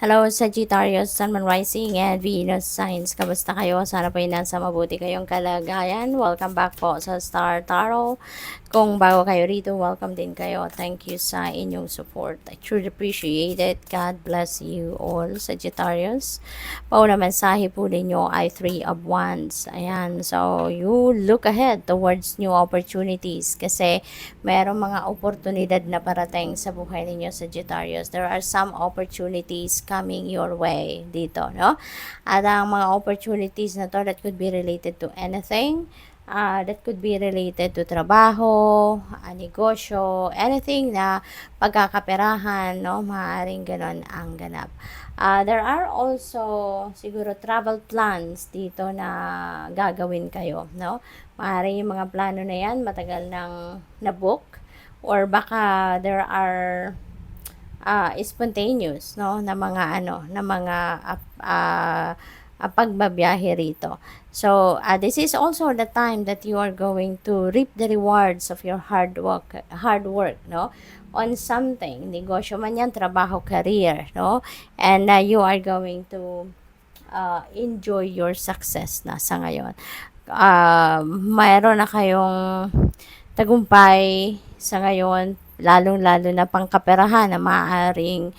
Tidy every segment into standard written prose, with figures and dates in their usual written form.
Hello, Sagittarius, Sun, Moon, Rising, and Venus signs. Kamusta kayo? Sana po ay nasa mabuti kayong kalagayan. Welcome back po sa Star Tarot. Kung bago kayo rito, welcome din kayo. Thank you sa inyong support. I truly appreciate it. God bless you all, Sagittarius. Pauna mensahe po ninyo ay 3 of Wands. Ayan, so you look ahead towards new opportunities kasi merong mga oportunidad na parating sa buhay ninyo, Sagittarius. There are some opportunities coming your way dito, no? At ang mga opportunities na to that could be related to anything, that could be related to trabaho, negosyo, anything na pagkakaperahan, no? Maaaring ganon ang ganap. There are also siguro travel plans dito na gagawin kayo, no? Maaaring yung mga plano na yan matagal nang na-book or baka there are spontaneous, no, na mga pagbabiyahe rito. So this is also the time that you are going to reap the rewards of your hard work, no, on something, negosyo man yan, trabaho, career, no, and you are going to enjoy your success na sa ngayon. Mayroon na kayong tagumpay sa ngayon, lalong-lalo na pangkaperahan na maaaring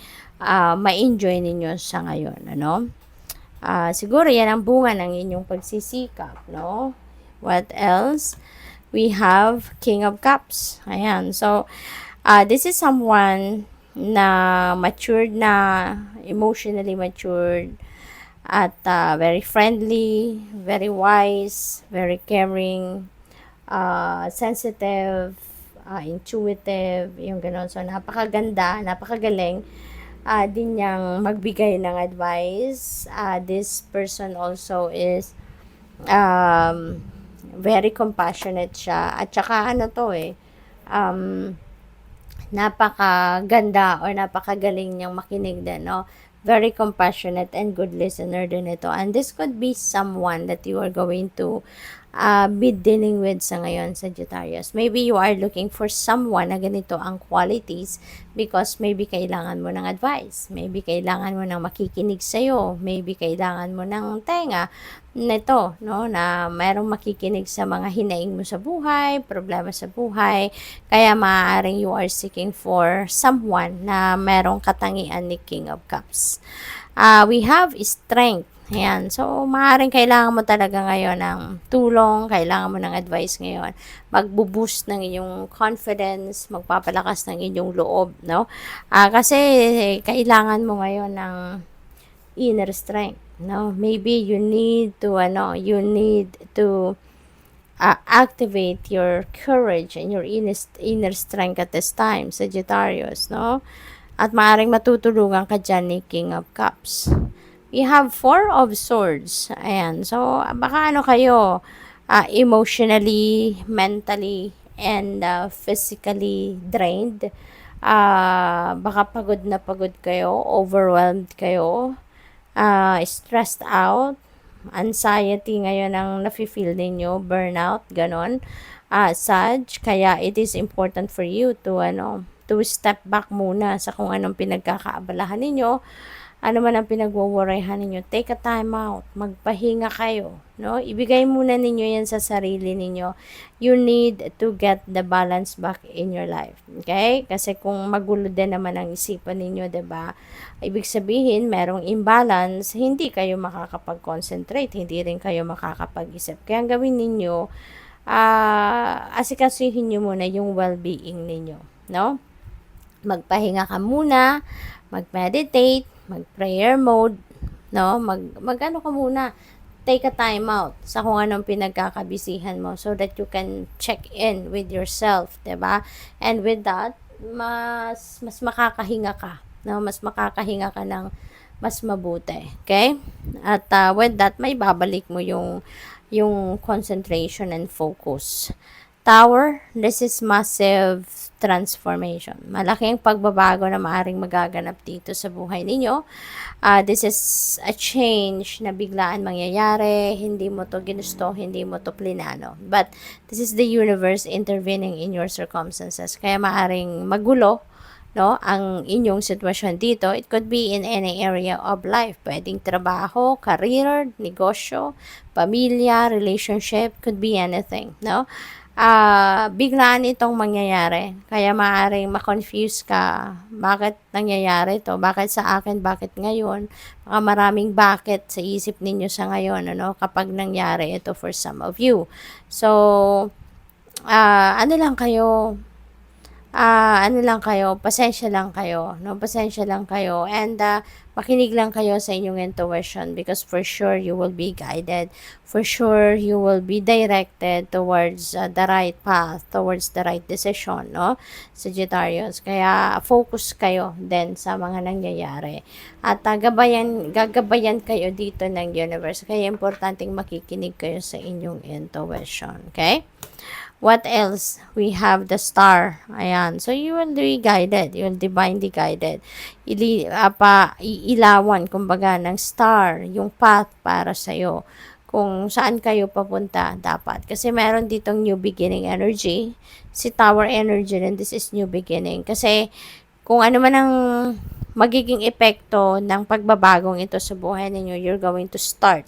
ma-enjoy ninyo sa ngayon, ano? Siguro yan ang bunga ng inyong pagsisikap, no? What else? We have King of Cups. Ayan. So, this is someone na matured na, emotionally matured, at very friendly, very wise, very caring, sensitive, intuitive, yung gano'n. So, napakaganda, napakagaling din niyang magbigay ng advice. This person also is very compassionate siya. At saka ano to napakaganda or napakagaling niyang makinig din, no? Very compassionate and good listener din ito. And this could be someone that you are going to be dealing with sa ngayon, Sagittarius. Maybe you are looking for someone na ganito ang qualities because maybe kailangan mo ng advice. Maybe kailangan mo ng makikinig sa'yo. Maybe kailangan mo ng tenga nito, no, na mayroong makikinig sa mga hinaing mo sa buhay, problema sa buhay. Kaya maaaring you are seeking for someone na mayroong katangian ni King of Cups. We have strength. Ayan. So, maaaring kailangan mo talaga ngayon ng tulong, kailangan mo ng advice ngayon. Magbo-boost ng inyong confidence, magpapalakas ng inyong loob, no? Kasi kailangan mo ngayon ng inner strength, no? Maybe you need to activate your courage and your inner strength at this time, Sagittarius, no? At maaaring matutulungan ka dyan ni King of Cups. We have 4 of Swords. Ayan. So, baka kayo, emotionally, mentally, and physically drained. Baka pagod na pagod kayo, overwhelmed kayo, stressed out, anxiety ngayon ang nafe-feel ninyo, burnout, ganon. Sag, kaya it is important for you to step back muna sa kung anong pinagkakaabalahan ninyo. Ano man ang pinagwo-worryhan ninyo, take a time out, magpahinga kayo, no? Ibigay muna ninyo yan sa sarili ninyo. You need to get the balance back in your life, okay? Kasi kung magulo din naman ang isipan ninyo, 'di ba? Ibig sabihin, merong imbalance, hindi kayo makakapag-concentrate, hindi rin kayo makakapag-isip. Kaya ang gawin ninyo, asikasuhin nyo muna yung well-being ninyo, no? Magpahinga ka muna, mag-meditate, mag-prayer mode, no? Mag-ano ka muna, take a time out sa kung anong pinagkakabisihan mo so that you can check in with yourself, 'di ba? And with that, mas makakahinga ka, no? Mas makakahinga ka ng mas mabuti, okay? At with that, may babalik mo yung concentration and focus. Tower, this is massive transformation. Malaking pagbabago na maaring magaganap dito sa buhay ninyo. This is a change na biglaan mangyayari. Hindi mo to ginusto, hindi mo to plinano. But this is the universe intervening in your circumstances. Kaya maaring magulo no, ang inyong sitwasyon dito. It could be in any area of life. Pwedeng trabaho, career, negosyo, pamilya, relationship, could be anything, no? Biglaan itong mangyayari. Kaya maaaring ma-confuse ka. Bakit nangyayari to? Bakit sa akin? Bakit ngayon? Baka maraming bakit sa isip ninyo sa ngayon, ano, kapag nangyari ito for some of you. So, ano lang kayo, pasensya lang kayo, no? Pasensya lang kayo, and makinig lang kayo sa inyong intuition, because for sure you will be guided. For sure you will be directed towards the right path, towards the right decision, no? Sagittarius. Kaya focus kayo din sa mga nangyayari. At gagabayan kayo dito ng universe. Kaya importanteng makikinig kayo sa inyong intuition, okay? What else? We have the star. Ayan. So, you will be guided. You will divinely guided. Iilawan, kumbaga, ng star, yung path para sa'yo. Kung saan kayo papunta, dapat. Kasi meron ditong new beginning energy. Si Tower energy rin, this is new beginning. Kasi, kung ano man ang magiging epekto ng pagbabagong ito sa buhay ninyo, you're going to start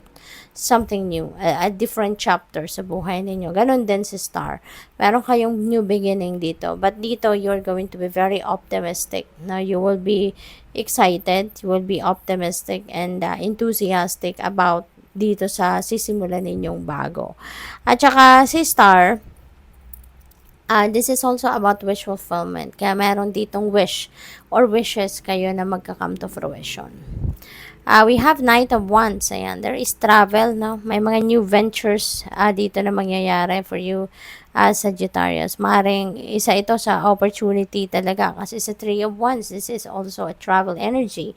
something new, a different chapter sa buhay ninyo. Ganon din si Star. Meron kayong new beginning dito. But dito, you're going to be very optimistic. Now, you will be excited, you will be optimistic and enthusiastic about dito sa sisimulan ninyong bago. At saka si Star, this is also about wish fulfillment. Kaya meron ditong wish or wishes kayo na magka-come to fruition. We have Knight of Wands. Ayan, there is travel, no? May mga new ventures dito na mangyayari for you as Sagittarius. Maring isa ito sa opportunity talaga kasi sa Three of Wands, this is also a travel energy.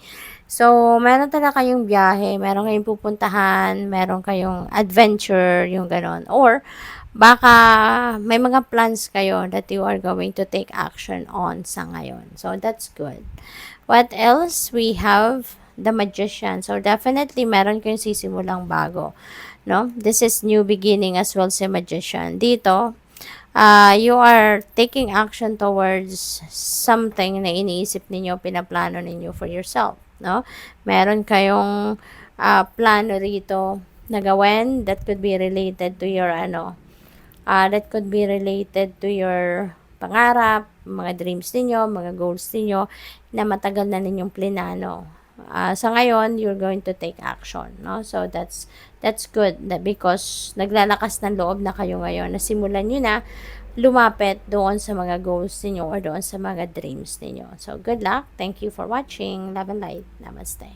So, meron talaga kayong biyahe, meron kayong pupuntahan, meron kayong adventure, yung ganon. Or, baka may mga plans kayo that you are going to take action on sa ngayon. So, that's good. What else? We have the Magician. So, definitely, meron kayong sisimulang bago. No? This is new beginning as well si Magician. Dito, you are taking action towards something na iniisip ninyo, pinaplano ninyo for yourself. No? Meron kayong plano rito na gawin that could be related to your pangarap, mga dreams ninyo, mga goals ninyo na matagal na ninyong plinano. Sa ngayon, you're going to take action, no? So, that's good because naglalakas ng loob na kayo ngayon. Nasimulan nyo na lumapit doon sa mga goals ninyo or doon sa mga dreams ninyo. So, good luck. Thank you for watching. Love and light. Namaste.